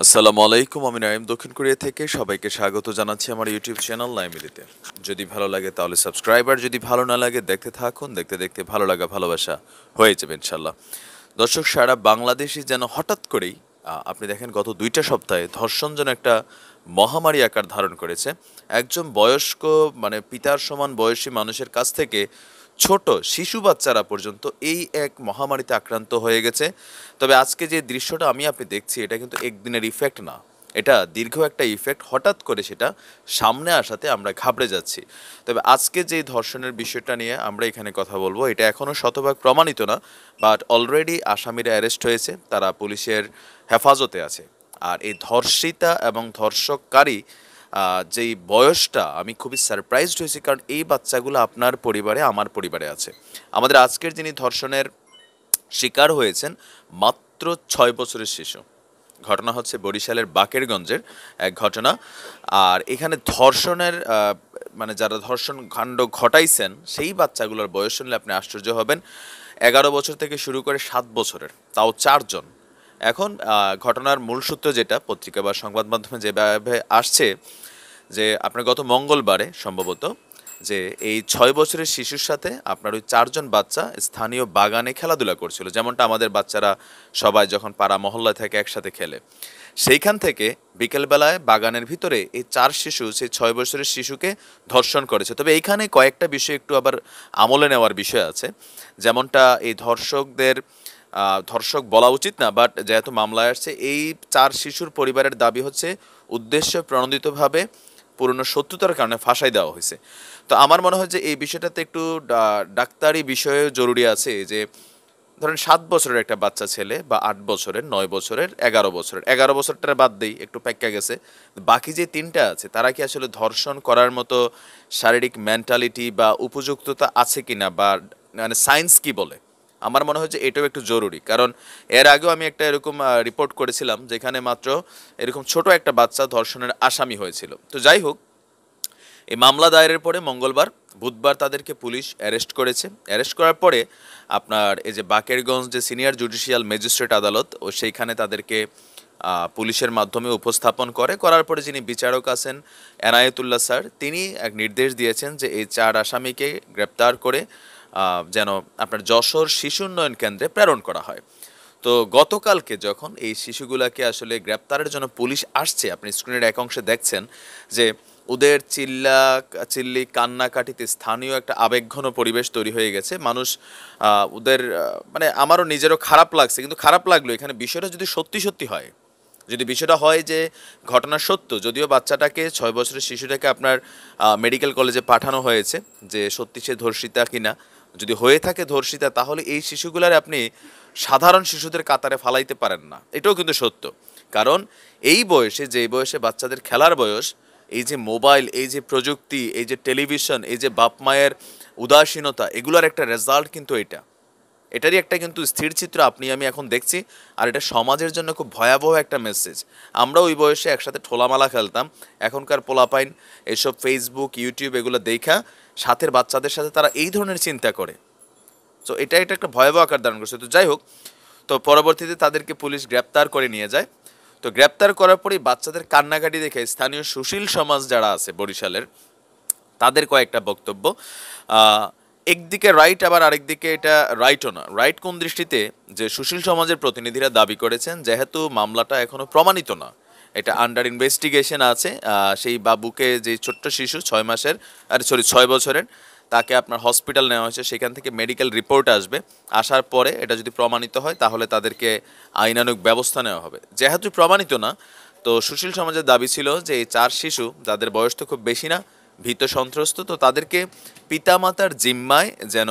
আসসালামু আলাইকুম, আমি নাইম দক্ষিণ কোরিয়া থেকে সবাইকে স্বাগত জানাচ্ছি আমার ইউটিউব চ্যানেল নাইমিলিতে। যদি ভালো লাগে তাহলে সাবস্ক্রাইব, আর যদি ভালো না লাগে দেখতে থাকুন, দেখতে দেখতে ভালো লাগা ভালোবাসা হয়ে যাবে ইনশাল্লাহ। দর্শক, সারা বাংলাদেশই যেন হঠাৎ করেই আপনি দেখেন গত 2টা সপ্তাহে ধর্ষণ যেন একটা মহামারী আকার ধারণ করেছে। একজন বয়স্ক মানে পিতার সমান বয়সী মানুষের কাছ থেকে ছোট শিশু বাচ্চারা পর্যন্ত এই এক মহামারীতে আক্রান্ত হয়ে গেছে। তবে আজকে যে দৃশ্যটা আমি আপনি দেখছি, এটা কিন্তু একদিনের ইফেক্ট না, এটা দীর্ঘ একটা ইফেক্ট। হঠাৎ করে সেটা সামনে আসাতে আমরা ঘাবড়ে যাচ্ছি। তবে আজকে যে ধর্ষণের বিষয়টা নিয়ে আমরা এখানে কথা বলবো, এটা এখনও শতভাগ প্রমাণিত না, বাট অলরেডি আসামিরা অ্যারেস্ট হয়েছে, তারা পুলিশের হেফাজতে আছে। আর এই ধর্ষিতা এবং ধর্ষককারী যেই বয়সটা, আমি খুবই সারপ্রাইজড হয়েছি, কারণ এই বাচ্চাগুলো আপনার পরিবারে, আমার পরিবারে আছে। আমাদের আজকের যিনি ধর্ষণের শিকার হয়েছেন, মাত্র 6 বছরের শিশু। ঘটনা হচ্ছে বরিশালের বাকেরগঞ্জের এক ঘটনা। আর এখানে ধর্ষণের মানে যারা ধর্ষণ কাণ্ড ঘটাইছেন সেই বাচ্চাগুলোর বয়স শুনলে আপনি আশ্চর্য হবেন। 11 বছর থেকে শুরু করে 7 বছরের, তাও 4 জন। এখন ঘটনার মূল সূত্র যেটা পত্রিকা বা সংবাদ মাধ্যমে যেভাবে আসছে, যে আপনার গত মঙ্গলবারে সম্ভবত, যে এই 6 বছরের শিশুর সাথে আপনার ওই 4 জন বাচ্চা স্থানীয় বাগানে খেলাধুলা করছিল, যেমনটা আমাদের বাচ্চারা সবাই যখন পাড়া মহল্লা থেকে একসাথে খেলে। সেইখান থেকে বিকেলবেলায় বাগানের ভিতরে এই 4 শিশু সেই 6 বছরের শিশুকে ধর্ষণ করেছে। তবে এইখানে কয়েকটা বিষয় একটু আবার আমলে নেওয়ার বিষয় আছে। যেমনটা এই ধর্ষকদের ধর্ষক বলা উচিত না, বাট যেহেতু মামলায় আসছে, এই 4 শিশুর পরিবারের দাবি হচ্ছে উদ্দেশ্য প্রণোদিতভাবে পুরনো শত্রুতার কারণে ফাঁসাই দেওয়া হয়েছে। তো আমার মনে হয় যে এই বিষয়টাতে একটু ডাক্তারি বিষয়ে জরুরি আছে। যে ধরেন 7 বছরের একটা বাচ্চা ছেলে, বা 8 বছরের, 9 বছরের, 11 বছরের, 11 বছরটা বাদ দেই, একটু প্যাক্কা গেছে, বাকি যে 3টা আছে তারা কি আসলে ধর্ষণ করার মতো শারীরিক মেন্টালিটি বা উপযুক্ততা আছে কিনা, বা মানে সায়েন্স কি বলে। আমার মনে হয় যে এটাও একটু জরুরি, কারণ এর আগেও আমি একটা এরকম রিপোর্ট করেছিলাম, যেখানে মাত্র এরকম ছোট একটা বাচ্চা ধর্ষণের আসামি হয়েছিল। তো যাই হোক, এই মামলা দায়েরের পরে বুধবার তাদেরকে পুলিশ অ্যারেস্ট করেছে। অ্যারেস্ট করার পরে আপনার এই যে বাকেরগঞ্জ যে সিনিয়র জুডিশিয়াল ম্যাজিস্ট্রেট আদালত, ও সেইখানে তাদেরকে পুলিশের মাধ্যমে উপস্থাপন করার পরে যিনি বিচারক আছেন এনায়েতুল্লাহ স্যার, তিনি এক নির্দেশ দিয়েছেন যে এই 4 আসামিকে গ্রেপ্তার করে যেন আপনার যশোর শিশু উন্নয়ন কেন্দ্রে প্রেরণ করা হয়। তো গতকালকে যখন এই শিশুগুলাকে আসলে গ্রেপ্তারের জন্য পুলিশ আসছে, আপনি স্ক্রিনের এক অংশে দেখছেন যে ওদের চিল্লি কান্নাকাটিতে স্থানীয় একটা আবেগঘন পরিবেশ তৈরি হয়ে গেছে। মানুষ ওদের মানে আমারও নিজেরও খারাপ লাগছে, কিন্তু খারাপ লাগলো এখানে বিষয়টা যদি সত্যি সত্যি হয়, যদি বিষয়টা হয় যে ঘটনা সত্য, যদিও বাচ্চাটাকে 6 বছরের শিশুটাকে আপনার মেডিকেল কলেজে পাঠানো হয়েছে, যে সত্যি সে ধর্ষিতা কিনা। যদি হয়ে থাকে ধর্ষিতা, তাহলে এই শিশুগুলার আপনি সাধারণ শিশুদের কাতারে ফালাইতে পারেন না, এটাও কিন্তু সত্য। কারণ এই বয়সে, যে বয়সে বাচ্চাদের খেলার বয়স, এই যে মোবাইল, এই যে প্রযুক্তি, এই যে টেলিভিশন, এই যে বাপ মায়ের উদাসীনতা, এগুলোর একটা রেজাল্ট কিন্তু এটারই একটা কিন্তু স্থির চিত্র আপনি আমি এখন দেখছি। আর এটা সমাজের জন্য খুব ভয়াবহ একটা মেসেজ। আমরা ওই বয়সে একসাথে ঠোলামালা খেলতাম, এখনকার পোলাপাইন এইসব ফেসবুক, ইউটিউব এগুলো দেখা সাথের বাচ্চাদের সাথে তারা এই ধরনের চিন্তা করে। তো এটা একটা ভয়াবহ আকার ধারণ করছে। তো যাই হোক, তো পরবর্তীতে তাদেরকে পুলিশ গ্রেপ্তার করে নিয়ে যায়। তো গ্রেপ্তার করার পরেই বাচ্চাদের কান্নাকাটি দেখে স্থানীয় সুশীল সমাজ যারা আছে বরিশালের, তাদের কয়েকটা বক্তব্য। একদিকে রাইট, আবার আরেকদিকে এটা রাইটও না। রাইট কোন দৃষ্টিতে, যে সুশীল সমাজের প্রতিনিধিরা দাবি করেছেন যেহেতু মামলাটা এখনো প্রমাণিত না, এটা আন্ডার ইনভেস্টিগেশন আছে, সেই বাবুকে, যে ছোট্ট শিশু 6 মাসের, আরে সরি 6 বছরের, তাকে আপনার হসপিটাল নেওয়া হয়েছে, সেখান থেকে মেডিকেল রিপোর্ট আসবে। আসার পরে এটা যদি প্রমাণিত হয় তাহলে তাদেরকে আইনানুগ ব্যবস্থা নেওয়া হবে। যেহেতু প্রমাণিত না, তো সুশীল সমাজের দাবি ছিল যে এই 4 শিশু, যাদের বয়স তো খুব বেশি না, ভীত সন্ত্রস্ত, তো তাদেরকে পিতামাতার জিম্মায় যেন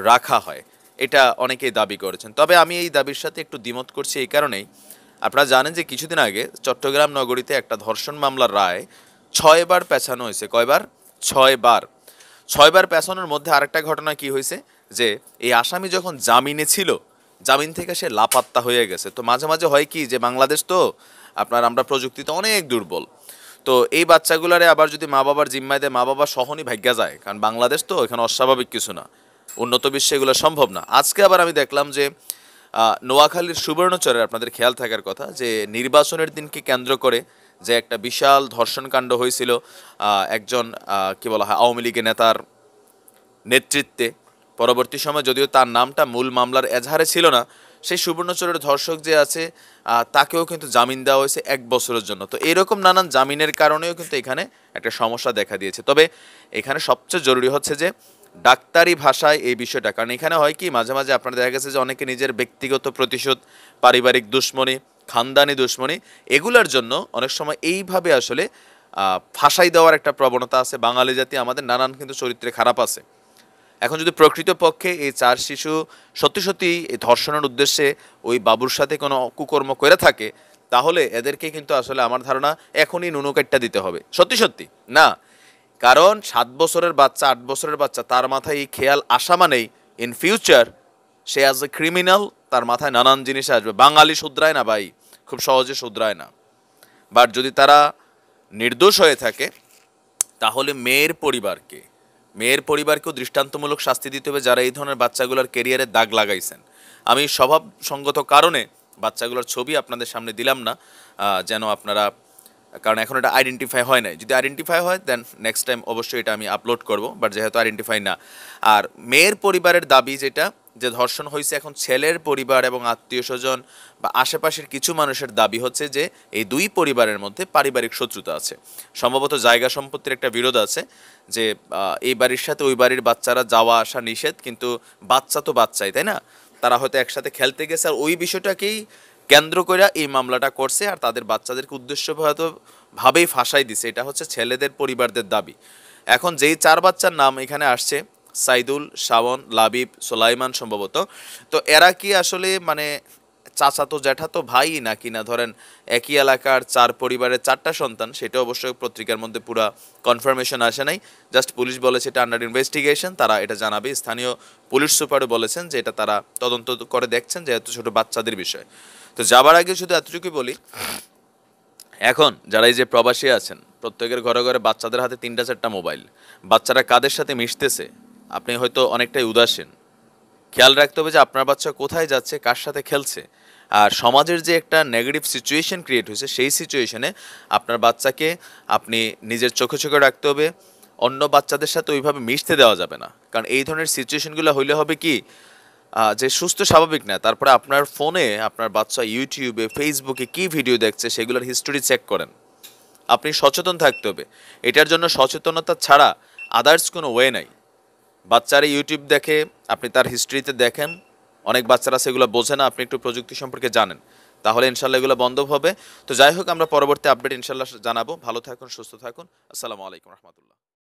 রাখা হয়, এটা অনেকেই দাবি করেছেন। তবে আমি এই দাবির সাথে একটু দ্বিমত করছি এই কারণেই, আপনারা জানেন যে কিছুদিন আগে চট্টগ্রাম নগরীতে একটা ধর্ষণ মামলার রায় 6 বার পেছানো হয়েছে। কয়বার? 6 বার। 6 বার পেছানোর মধ্যে আরেকটা ঘটনা কি হয়েছে, যে এই আসামি যখন জামিনে ছিল, জামিন থেকে সে লাপাত্তা হয়ে গেছে। তো মাঝে মাঝে হয় কি, যে বাংলাদেশ তো আমরা প্রযুক্তিতে অনেক দুর্বল। তো এই বাচ্চাগুলারে আবার যদি মা বাবার জিম্মায় দেয়, মা বাবা সহনই ভাগ্যা যায়, কারণ বাংলাদেশ তো এখানে অস্বাভাবিক কিছু না, উন্নত বিশ্বে এগুলো সম্ভব না। আজকে আবার আমি দেখলাম যে নোয়াখালীর সুবর্ণচরের আপনাদের খেয়াল থাকার কথা যে নির্বাচনের দিনকে কেন্দ্র করে যে একটা বিশাল ধর্ষণকাণ্ড হয়েছিল একজন কি বলা হয় আওয়ামী লীগের নেতার নেতৃত্বে। পরবর্তী সময় যদিও তার নামটা মূল মামলার এজাহারে ছিল না, সেই সুবর্ণচরের ধর্ষক যে আছে তাকেও কিন্তু জামিন দেওয়া হয়েছে 1 বছরের জন্য। তো এরকম নানান জামিনের কারণেও কিন্তু এখানে একটা সমস্যা দেখা দিয়েছে। তবে এখানে সবচেয়ে জরুরি হচ্ছে যে ডাক্তারি ভাষায় এই বিষয়টা, কারণ এখানে হয় কি মাঝে মাঝে আপনার দেখা গেছে যে অনেকে নিজের ব্যক্তিগত প্রতিশোধ, পারিবারিক দুশ্মনী, খানদানি দুশ্মনী, এগুলার জন্য অনেক সময় এইভাবে আসলে ফাঁসাই দেওয়ার একটা প্রবণতা আছে। বাঙালি জাতি আমাদের নানান কিন্তু চরিত্রে খারাপ আছে। এখন যদি প্রকৃতপক্ষে এই 4 শিশু সত্যি সত্যি এই ধর্ষণের উদ্দেশ্যে ওই বাবুর সাথে কোনো কুকর্ম করে থাকে, তাহলে এদেরকে কিন্তু আসলে আমার ধারণা এখনই নুনুকাট্টা দিতে হবে। সত্যি সত্যি না, কারণ 7 বছরের বাচ্চা, 8 বছরের বাচ্চা, তার মাথায় এই খেয়াল আসা মানেই in future say as a criminal তার মাথায় নানান জিনিস আসবে। বাঙালি শুধরায় না ভাই, খুব সহজে শুধরায় না। বাট যদি তারা নির্দোষ হয়ে থাকে তাহলে মেয়ের পরিবারকেও দৃষ্টান্তমূলক শাস্তি দিতে হবে যারা এই ধরনের বাচ্চাগুলোর কেরিয়ারে দাগ লাগাইছেন। আমি স্বভাবসঙ্গত কারণে বাচ্চাগুলোর ছবি আপনাদের সামনে দিলাম না, যেন আপনারা, কারণ এখন এটা আইডেন্টিফাই হয় নাই। যদি আইডেন্টিফাই হয় দেন নেক্সট টাইম অবশ্যই এটা আমি আপলোড করব, বাট যেহেতু আইডেন্টিফাই না। আর মেয়ের পরিবারের দাবি যেটা, যে ধর্ষণ হয়েছে, এখন ছেলের পরিবার এবং আত্মীয় স্বজন বা আশেপাশের কিছু মানুষের দাবি হচ্ছে যে এই দুই পরিবারের মধ্যে পারিবারিক শত্রুতা আছে, সম্ভবত জায়গা সম্পত্তির একটা বিরোধ আছে, যে এই বাড়ির সাথে ওই বাড়ির বাচ্চারা যাওয়া আসা নিষেধ, কিন্তু বাচ্চা তো বাচ্চাই, তাই না? তারা হয়তো একসাথে খেলতে গেছে আর ওই বিষয়টাকেই কেন্দ্র করে এই মামলাটা করছে, আর তাদের বাচ্চাদেরকে উদ্দেশ্য হয়তো ভাবেই ফাঁসাই দিছে। এটা হচ্ছে ছেলেদের পরিবারদের দাবি। এখন যেই 4 বাচ্চার নাম এখানে আসছে, সাইদুল, শাওন, লাবিব, সোলাইমান সম্ভবত, তো এরা কি আসলে মানে চাচাতো জ্যাঠাতো ভাই নাকি না ধরেন একই এলাকার 4 পরিবারের 4টা সন্তান, সেটা অবশ্যই পত্রিকার মধ্যে পুরো কনফার্মেশন আসে নাই। জাস্ট পুলিশ বলেছে এটা আন্ডার ইনভেস্টিগেশন, তারা এটা জানাবে। স্থানীয় পুলিশ সুপারও বলেছেন যে এটা তারা তদন্ত করে দেখছেন, যেহেতু ছোট বাচ্চাদের বিষয়। তো যাবার আগে শুধু এতটুকুই বলি, এখন যারা এই যে প্রবাসী আছেন, প্রত্যেকের ঘরে ঘরে বাচ্চাদের হাতে 3টা 4টা মোবাইল। বাচ্চারা কাদের সাথে মিশতেছে আপনি হয়তো অনেকটাই উদাসীন। খেয়াল রাখতে হবে যে আপনার বাচ্চা কোথায় যাচ্ছে, কার সাথে খেলছে। আর সমাজের যে একটা নেগেটিভ সিচুয়েশন ক্রিয়েট হয়েছে, সেই সিচুয়েশনে আপনার বাচ্চাকে আপনি নিজের চোখে চোখে রাখতে হবে। অন্য বাচ্চাদের সাথে ওইভাবে মিশতে দেওয়া যাবে না, কারণ এই ধরনের সিচুয়েশনগুলো হইলে হবে কি, যে সুস্থ স্বাভাবিক না। তারপরে আপনার ফোনে আপনার বাচ্চা ইউটিউবে, ফেসবুকে কি ভিডিও দেখছে সেগুলোর হিস্টোরি চেক করেন। আপনি সচেতন থাকতে হবে। এটার জন্য সচেতনতা ছাড়া আদার্স কোনো ওয়ে নাই। বাচ্চারা ইউটিউব দেখে, আপনি তার হিস্ট্রিতে দেখেন, অনেক বাচ্চারা সেগুলো বোঝে না, আপনি একটু প্রযুক্তি সম্পর্কে জানেন, তাহলে ইনশাল্লাহ এগুলো বন্ধ হবে। তো যাই হোক, আমরা পরবর্তী আপডেট ইনশাল্লাহ জানাবো। ভালো থাকুন, সুস্থ থাকুন। আসসালামু আলাইকুম রহমতুল্লাহ।